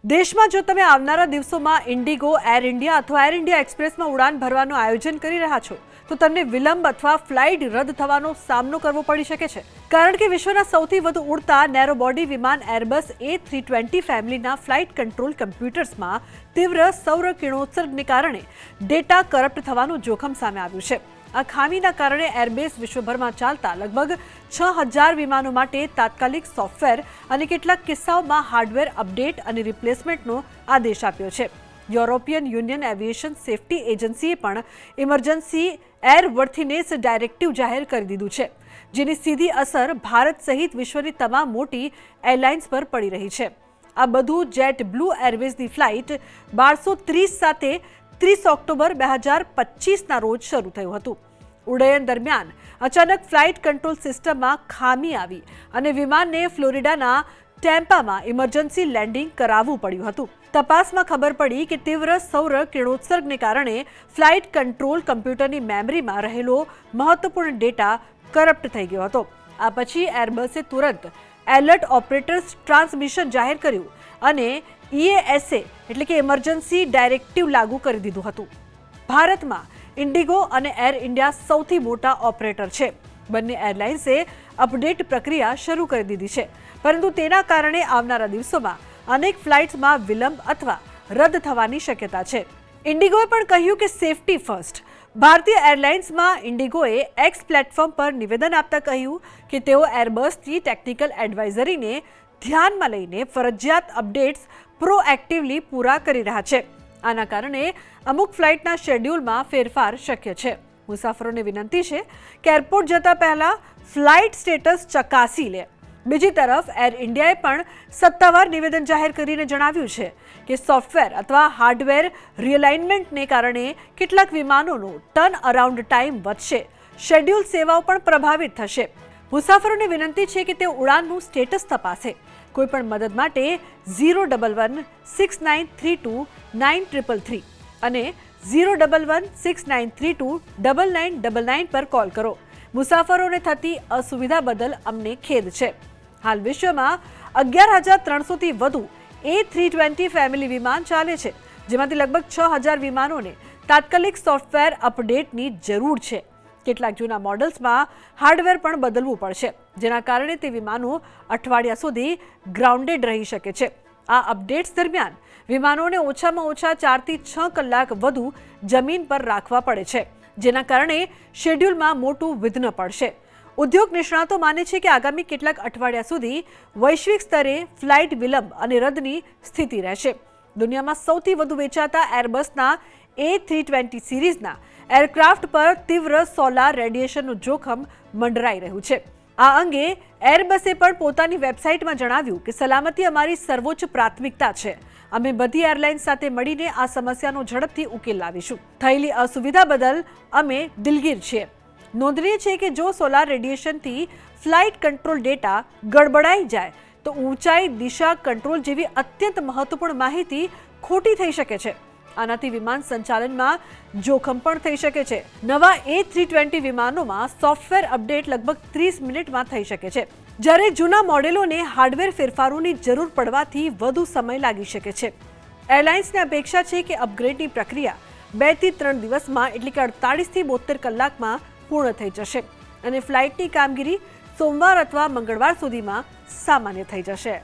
દેશમાં જો તમે આવનારા દિવસોમાં ઇન્ડિગો, એર ઇન્ડિયા અથવા એર ઇન્ડિયા એક્સપ્રેસમાં ઉડાન ભરવાનું આયોજન કરી રહ્યા છો તો તમને વિલંબ અથવા ફ્લાઇટ રદ થવાનો સામનો કરવો પડી શકે છે, કારણ કે વિશ્વના સૌથી વધુ ઉડતા નેરો બોડી વિમાન એરબસ A320 ફેમિલીના ફ્લાઇટ કંટ્રોલ કમ્પ્યુટર્સમાં તીવ્ર સૌર કિરણોત્સર્ગને કારણે ડેટા કરપ્ટ થવાનું જોખમ સામે આવ્યું છે। આ ખામીના કારણે એરબેઝ વિશ્વભરમાં ચાલતા લગભગ 6000 વિમાનો માટે તાત્કાલિક સોફ્ટવેર અને કેટલાક કિસ્સાઓમાં હાર્ડવેર અપડેટ અને રિપ્લેસમેન્ટનો આદેશ આપ્યો છે। યુરોપિયન યુનિયન એવિએશન સેફ્ટી એજન્સીએ પણ ઇમરજન્સી એરવર્થીનેસ ડાયરેક્ટિવ જાહેર કરી દીધું છે, જેની સીધી અસર ભારત સહિત વિશ્વની તમામ મોટી એરલાઇન્સ પર પડી રહી છે। આ બધું જેટ બ્લુ એરવેઝની ફ્લાઇટ 1230 સાથે 30 ઓક્ટોબર 2025ના રોજ શરૂ થયું હતું। ઉડ્ડયન દરમિયાન અચાનક ફ્લાઇટ કંટ્રોલ સિસ્ટમમાં ખામી આવી અને વિમાનને ફ્લોરિડાના ટેમ્પામાં ઇમરજન્સી લેન્ડિંગ કરાવવું પડ્યું હતું। તપાસમાં ખબર પડી કે તીવ્ર સૌર કિરણોત્સર્ગને કારણે ફ્લાઇટ કંટ્રોલ કમ્પ્યુટરની મેમરીમાં રહેલો મહત્વપૂર્ણ ડેટા કરપ્ટ થઈ ગયો હતો। આ પછી એરબસે તુરંત એલર્ટ ઓપરેટર્સ ટ્રાન્સમિશન જાહેર કર્યું અને EASA એટલે કે ઇમરજન્સી ડાયરેક્ટિવ લાગુ કરી દીધું હતું। ભારતમાં ઇન્ડિગો અને એર ઇન્ડિયા સૌથી મોટા ઓપરેટર છે। બંને એરલાઇન્સે અપડેટ પ્રક્રિયા શરૂ કરી દીધી છે, પરંતુ તેના કારણે આવનારા દિવસોમાં અનેક ફ્લાઇટ્સમાં વિલંબ અથવા રદ થવાની શક્યતા છે। ઇન્ડિગોએ પણ કહ્યું કે સેફટી ફર્સ્ટ। ભારતીય એરલાઇન્સમાં ઇન્ડિગોએ એક્સ પ્લેટફોર્મ પર નિવેદન આપતા કહ્યું કે તેઓ એરબસની ટેકનિકલ એડવાઇઝરીને ધ્યાનમાં લઈને ફરજિયાત અપડેટ્સ પ્રોએક્ટિવલી પૂરા કરી રહ્યા છે। આના કારણે અમુક ફ્લાઇટના શેડ્યુલમાં ફેરફાર શક્ય છે। મુસાફરોને વિનંતી છે કે એરપોર્ટ જતા પહેલા ફ્લાઇટ સ્ટેટસ ચકાસી લે। બીજી તરફ એર ઇન્ડિયાએ પણ સત્તાવાર નિવેદન જાહેર કરીને જણાવ્યું છે કે સોફ્ટવેર અથવા હાર્ડવેર રિઅલાઇનમેન્ટને કારણે કેટલાક વિમાનોનો ટર્ન અરાઉન્ડ ટાઈમ વધશે, શેડ્યુલ સેવાઓ પણ પ્રભાવિત થશે। મુસાફરોને વિનંતી છે કે તેઓ ઉડાનનું સ્ટેટસ તપાસે। કોઈપણ મદદ માટે 01169329333 અને 01169329999 પર કોલ કરો। મુસાફરોને થતી અસુવિધા બદલ અમને ખેદ છે। હાલ વિશ્વમાં 11,300થી વધુ A320 ફેમિલી વિમાન ચાલે છે, જેમાંથી લગભગ 6000 વિમાનોને તાત્કાલિક સોફ્ટવેર અપડેટની જરૂર છે। કેટલાક જૂના મોડલ્સમાં હાર્ડવેર પણ બદલવું પડશે, જેના કારણે તે વિમાનો અઠવાડિયા સુધી ગ્રાઉન્ડેડ રહી શકે છે। આ અપડેટ્સ દરમિયાન વિમાનોને ઓછામાં ઓછા 4 થી 6 કલાક વધુ જમીન પર રાખવા પડે છે, જેના કારણે શેડ્યુલમાં મોટું વિઘ્ન પડશે। ઉદ્યોગ નિષ્ણાતો માને છે કે આગામી કેટલાક અઠવાડિયા સુધી વૈશ્વિક સ્તરે ફ્લાઇટ વિલંબ અને રદની સ્થિતિ રહેશે। દુનિયામાં સૌથી વધુ વેચાતા એરબસના A320 સિરીઝના એરક્રાફ્ટ પર તીવ્ર સોલાર રેડિયેશનનું જોખમ મંડરાઈ રહ્યું છે। આ અંગે એરબસે પણ પોતાની વેબસાઇટમાં જણાવ્યું કે સલામતી અમારી સર્વોચ્ચ પ્રાથમિકતા છે। અમે બધી એરલાઇન્સ સાથે મળીને આ સમસ્યાનો ઝડપથી ઉકેલ લાવીશું। થયેલી અસુવિધા બદલ અમે દિલગીર છીએ। નોંધનીય છે કે જો સોલાર રેડિયેશનથી ફ્લાઇટ કંટ્રોલ ડેટા ગડબડાઈ જાય તો ઊંચાઈ, દિશા કંટ્રોલ જેવી અત્યંત મહત્વપૂર્ણ માહિતી ખોટી થઈ શકે છે। આનાથી વિમાન સંચાલનમાં જોખમ પણ થઈ શકે છે। નવા A320 વિમાનોમાં સોફ્ટવેર અપડેટ લગભગ 30 મિનિટમાં થઈ શકે છે, જ્યારે જૂના મોડેલોને હાર્ડવેર ફેરફારોની જરૂર પડવાથી વધુ સમય લાગી શકે છે। એરલાઇન્સને અપેક્ષા છે કે અપગ્રેડની પ્રક્રિયા 2 થી 3 દિવસમાં એટલે કે 48 થી 72 કલાકમાં પૂર્ણ થઈ જશે અને ફ્લાઇટની કામગીરી સોમવાર અથવા મંગળવાર સુધીમાં સામાન્ય થઈ જશે।